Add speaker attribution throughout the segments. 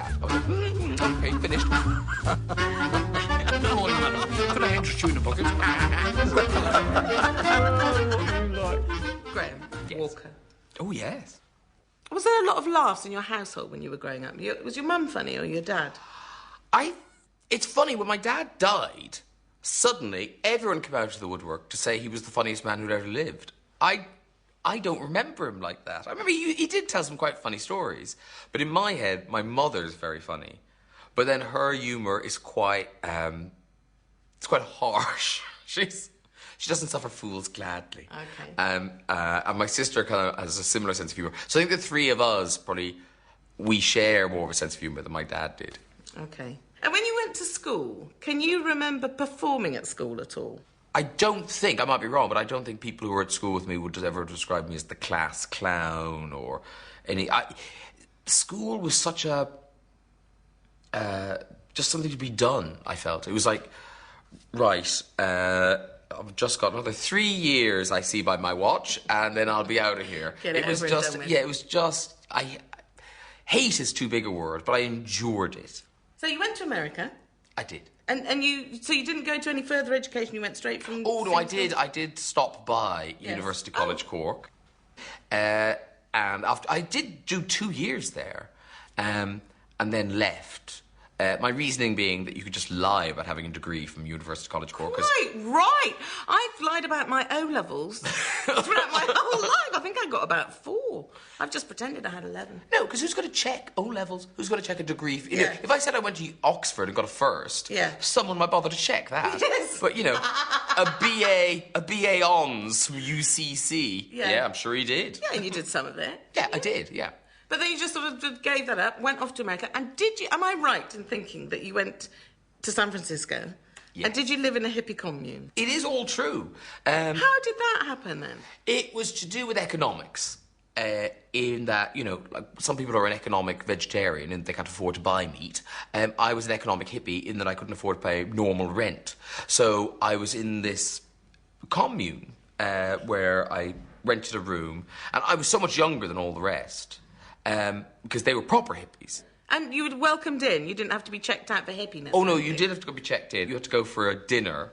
Speaker 1: cat. I was like, okay, finished. No, can I interest you in a bucket?
Speaker 2: Graham,
Speaker 1: Yes.
Speaker 2: Walker.
Speaker 1: Oh, yes.
Speaker 2: Was there a lot of laughs in your household when you were growing up? Was your mum funny or your dad?
Speaker 1: It's funny, when my dad died, suddenly everyone came out of the woodwork to say he was the funniest man who'd ever lived. I don't remember him like that. I remember he did tell some quite funny stories. But in my head, my mother's very funny. But then her humour is quite, it's quite harsh. She doesn't suffer fools gladly.
Speaker 2: Okay.
Speaker 1: And my sister kind of has a similar sense of humour. So I think the three of us probably, we share more of a sense of humour than my dad did.
Speaker 2: Okay. And when you went to school, can you remember performing at school at all?
Speaker 1: I don't think, I might be wrong, but I don't think people who were at school with me would ever describe me as the class clown or any... School was such a... just something to be done, I felt. It was like, right, I've just got another 3 years, I see by my watch, and then I'll be out of here.
Speaker 2: It was
Speaker 1: just... Hate is too big a word, but I endured it.
Speaker 2: So you went to America?
Speaker 1: I did.
Speaker 2: And you didn't go to any further education, you went straight from...
Speaker 1: Oh, no, I did stop by University College Cork. And after I did do 2 years there, and then left. My reasoning being that you could just lie about having a degree from University College Cork.
Speaker 2: Right. I've lied about my O-levels throughout my whole life. I think I got about 4. I've just pretended I had 11.
Speaker 1: No, because who's going to check O-levels? Who's going to check a degree? You know,
Speaker 2: Yeah.
Speaker 1: if I said I went to Oxford and got a first, someone might bother to check that.
Speaker 2: Yes.
Speaker 1: But, you know, a BA Hons from UCC. Yeah, I'm sure he did.
Speaker 2: Yeah, and you did some of it.
Speaker 1: Yeah, I did, yeah.
Speaker 2: But then you just sort of gave that up, went off to America, and am I right in thinking that you went to San Francisco?
Speaker 1: Yes.
Speaker 2: And did you live in a hippie commune?
Speaker 1: It is all true.
Speaker 2: How did that happen then?
Speaker 1: It was to do with economics. In that, you know, like some people are an economic vegetarian and they can't afford to buy meat. I was an economic hippie in that I couldn't afford to pay normal rent. So I was in this commune where I rented a room, and I was so much younger than all the rest because they were proper hippies.
Speaker 2: And you were welcomed in? You didn't have to be checked out for hippiness?
Speaker 1: Oh, no, you did have to go be checked in. You had to go for a dinner,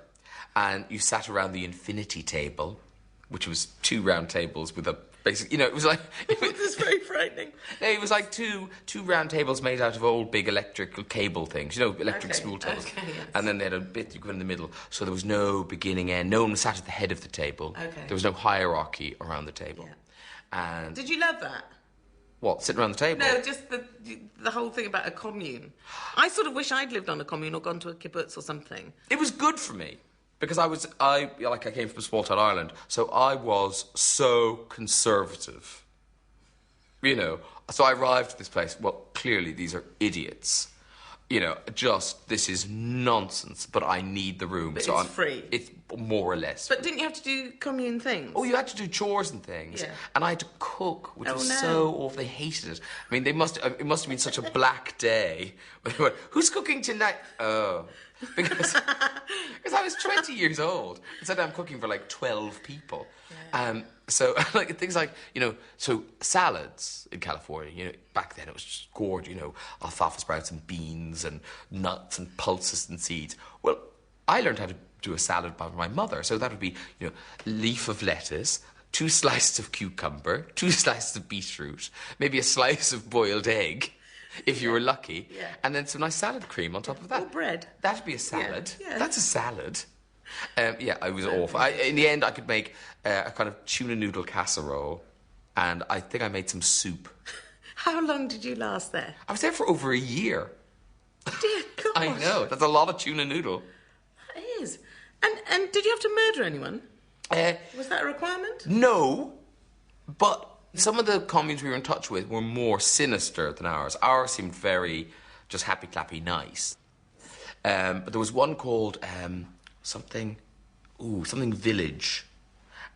Speaker 1: and you sat around the infinity table, which was 2 round tables with a basic... You know, it was like...
Speaker 2: This is very frightening.
Speaker 1: No, it was like two round tables made out of old big electrical cable things. You know, electric
Speaker 2: Okay,
Speaker 1: spool tables.
Speaker 2: okay, yes.
Speaker 1: And then they had a bit you go in the middle. So there was no beginning end. No one sat at the head of the table.
Speaker 2: Okay.
Speaker 1: There was no hierarchy around the table.
Speaker 2: Yeah.
Speaker 1: And...
Speaker 2: Did you love that?
Speaker 1: What, sitting around the table?
Speaker 2: No, just the whole thing about a commune. I sort of wish I'd lived on a commune or gone to a kibbutz or something.
Speaker 1: It was good for me. Because I came from small town Ireland, so I was so conservative. You know, so I arrived at this place, well, clearly these are idiots. You know, this is nonsense, but I need the room.
Speaker 2: But
Speaker 1: so
Speaker 2: it's free.
Speaker 1: It's more or less.
Speaker 2: But didn't you have to do commune things?
Speaker 1: Oh, you had to do chores and things.
Speaker 2: Yeah.
Speaker 1: And I had to cook, which was
Speaker 2: no.
Speaker 1: so awful. They hated it. I mean, it must have been such a black day. When they went, who's cooking tonight? Oh. Because I was 20 years old. And so I'm cooking for like 12 people. Yeah. So like things like, you know, so salads in California, you know, back then it was just gorgeous, you know, alfalfa sprouts and beans and nuts and pulses and seeds. Well, I learned how to do a salad by my mother. So that would be, you know, leaf of lettuce, 2 slices of cucumber, 2 slices of beetroot, maybe a slice of boiled egg, if you were lucky, and then some nice salad cream on top of that.
Speaker 2: Or bread.
Speaker 1: That'd be a salad.
Speaker 2: Yeah.
Speaker 1: That's a salad. I was awful. In the end, I could make a kind of tuna noodle casserole, and I think I made some soup.
Speaker 2: How long did you last there?
Speaker 1: I was there for over a year.
Speaker 2: Dear God.
Speaker 1: I know. That's a lot of tuna noodle.
Speaker 2: That is. And did you have to murder anyone? Was that a requirement?
Speaker 1: No, but some of the communes we were in touch with were more sinister than ours. Ours seemed very just happy, clappy, nice. But there was one called something Village,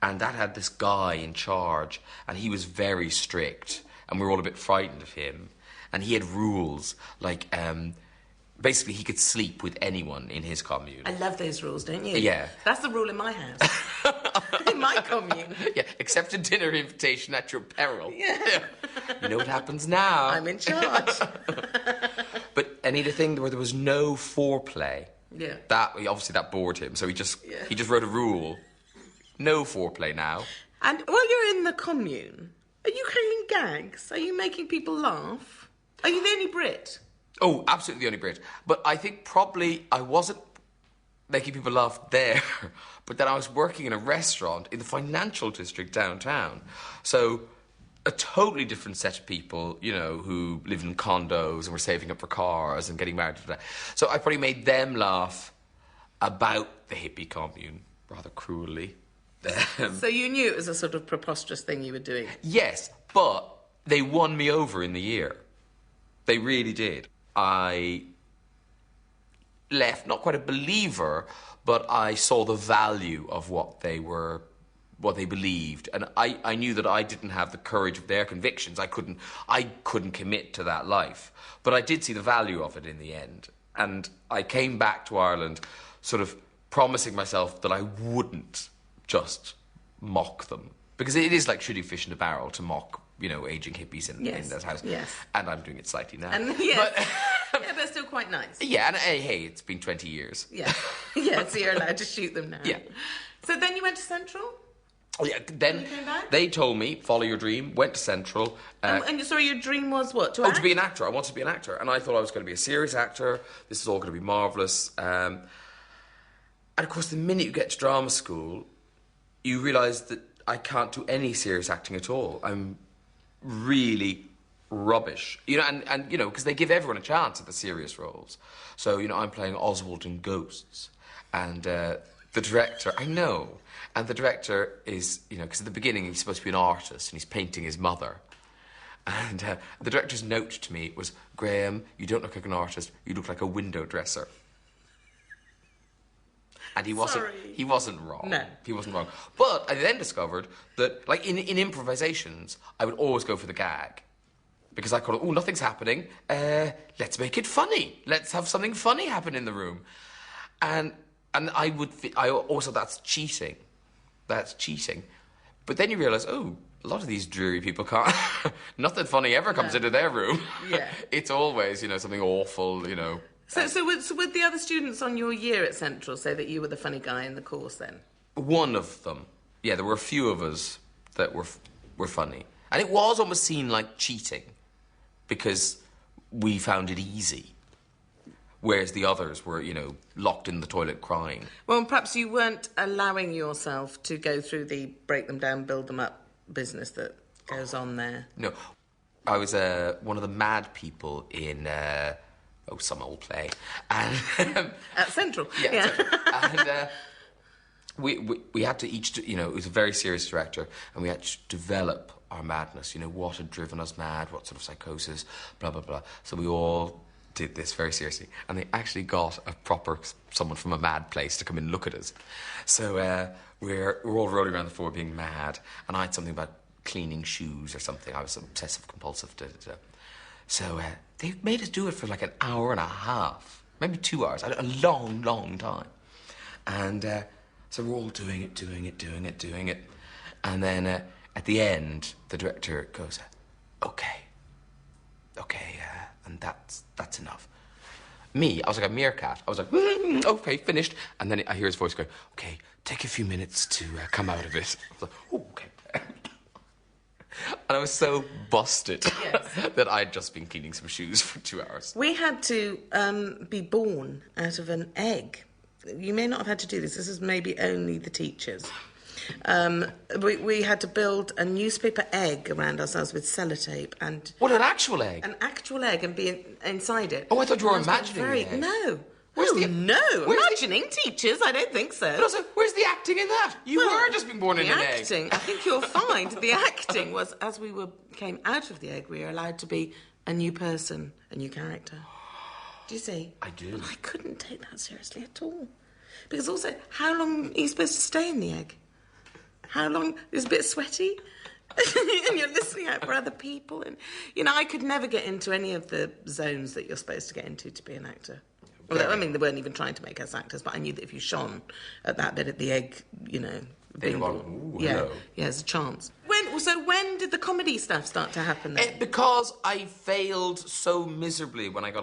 Speaker 1: and that had this guy in charge, and he was very strict, and we were all a bit frightened of him. And he had rules, like basically he could sleep with anyone in his commune.
Speaker 2: I love those rules, don't you?
Speaker 1: Yeah.
Speaker 2: That's the rule in my house. In my commune.
Speaker 1: Yeah, accept a dinner invitation at your peril.
Speaker 2: Yeah.
Speaker 1: You know what happens now.
Speaker 2: I'm in charge.
Speaker 1: a thing where there was no foreplay.
Speaker 2: Yeah.
Speaker 1: Obviously that bored him, so he just wrote a rule. No foreplay now.
Speaker 2: And while you're in the commune, are you creating gags? Are you making people laugh? Are you the only Brit?
Speaker 1: Oh, absolutely the only Brit. But I think probably I wasn't making people laugh there, but then I was working in a restaurant in the financial district downtown. So a totally different set of people, you know, who live in condos and were saving up for cars and getting married. So I probably made them laugh about the hippie commune, rather cruelly.
Speaker 2: So you knew it was a sort of preposterous thing you were doing?
Speaker 1: Yes, but they won me over in the year. They really did. I left, not quite a believer, but I saw the value of what they believed. And I knew that I didn't have the courage of their convictions. I couldn't commit to that life. But I did see the value of it in the end. And I came back to Ireland sort of promising myself that I wouldn't just mock them. Because it is like shooting fish in a barrel to mock, you know, ageing hippies in that house.
Speaker 2: Yes.
Speaker 1: And I'm doing it slightly now.
Speaker 2: And, yes. But still quite nice.
Speaker 1: Yeah, and hey, it's been 20 years.
Speaker 2: Yeah. Yeah, so you're allowed to shoot them now.
Speaker 1: Yeah.
Speaker 2: So then you went to Central?
Speaker 1: Oh, yeah, then
Speaker 2: you came back?
Speaker 1: They told me, follow your dream, went to Central.
Speaker 2: And sorry, your dream was what? To act?
Speaker 1: To be an actor. I wanted to be an actor. And I thought I was going to be a serious actor. This is all going to be marvellous. And of course, the minute you get to drama school, you realise that I can't do any serious acting at all. I'm really rubbish. You know, and you know, because they give everyone a chance at the serious roles. So, you know, I'm playing Oswald in Ghosts. And the director, I know, and the director is, you know, because at the beginning he's supposed to be an artist and he's painting his mother. And the director's note to me was, Graham, you don't look like an artist, you look like a window dresser. And he wasn't wrong.
Speaker 2: No.
Speaker 1: He wasn't wrong. But I then discovered that, like, in improvisations, I would always go for the gag. Because I call it, oh, nothing's happening, let's make it funny. Let's have something funny happen in the room. And I also, that's cheating. That's cheating. But then you realise, oh, a lot of these dreary people can't, nothing funny ever comes into their room.
Speaker 2: Yeah.
Speaker 1: It's always, you know, something awful, you know.
Speaker 2: So would the other students on your year at Central say that you were the funny guy in the course then?
Speaker 1: One of them. Yeah, there were a few of us that were funny. And it was almost seen like cheating because we found it easy. Whereas the others were, you know, locked in the toilet crying.
Speaker 2: Well, perhaps you weren't allowing yourself to go through the break them down, build them up business that goes on there.
Speaker 1: No. I was one of the mad people in... some old play. And,
Speaker 2: at Central?
Speaker 1: Yeah. And we had to each, you know, it was a very serious director, and we had to develop our madness, you know, what had driven us mad, what sort of psychosis, blah, blah, blah. So we all did this very seriously, and they actually got someone from a mad place to come and look at us. So we're all rolling around the floor being mad, and I had something about cleaning shoes or something. I was obsessive compulsive. So they made us do it for like an hour and a half, maybe 2 hours, a long, long time. And so we're all doing it. And then at the end, the director goes, okay, and that's enough. Me, I was like a meerkat. I was like, okay, finished. And then I hear his voice going, okay, take a few minutes to come out of it. I was like, oh, okay. And I was so busted that I'd just been cleaning some shoes for 2 hours.
Speaker 2: We had to be born out of an egg. You may not have had to do this. This is maybe only the teachers. We had to build a newspaper egg around ourselves with sellotape and...
Speaker 1: What, an actual egg?
Speaker 2: An actual egg and be inside it.
Speaker 1: Oh, I thought you were imagining the egg.
Speaker 2: No.
Speaker 1: No.
Speaker 2: Imagining teachers? I don't think so.
Speaker 1: But also, where's the acting in that? You were just being born in an egg.
Speaker 2: The acting, I think you'll find, the acting was, as we came out of the egg, we were allowed to be a new person, a new character. Do you see?
Speaker 1: I do.
Speaker 2: But I couldn't take that seriously at all. Because also, how long are you supposed to stay in the egg? How long? It's a bit sweaty. And you're listening out for other people. And, you know, I could never get into any of the zones that you're supposed to get into to be an actor. Well, I mean, they weren't even trying to make us actors, but I knew that if you shone at that bit at the egg, you know...
Speaker 1: Hello.
Speaker 2: Yeah, there's a chance. When did the comedy stuff start to happen then?
Speaker 1: Because I failed so miserably when I got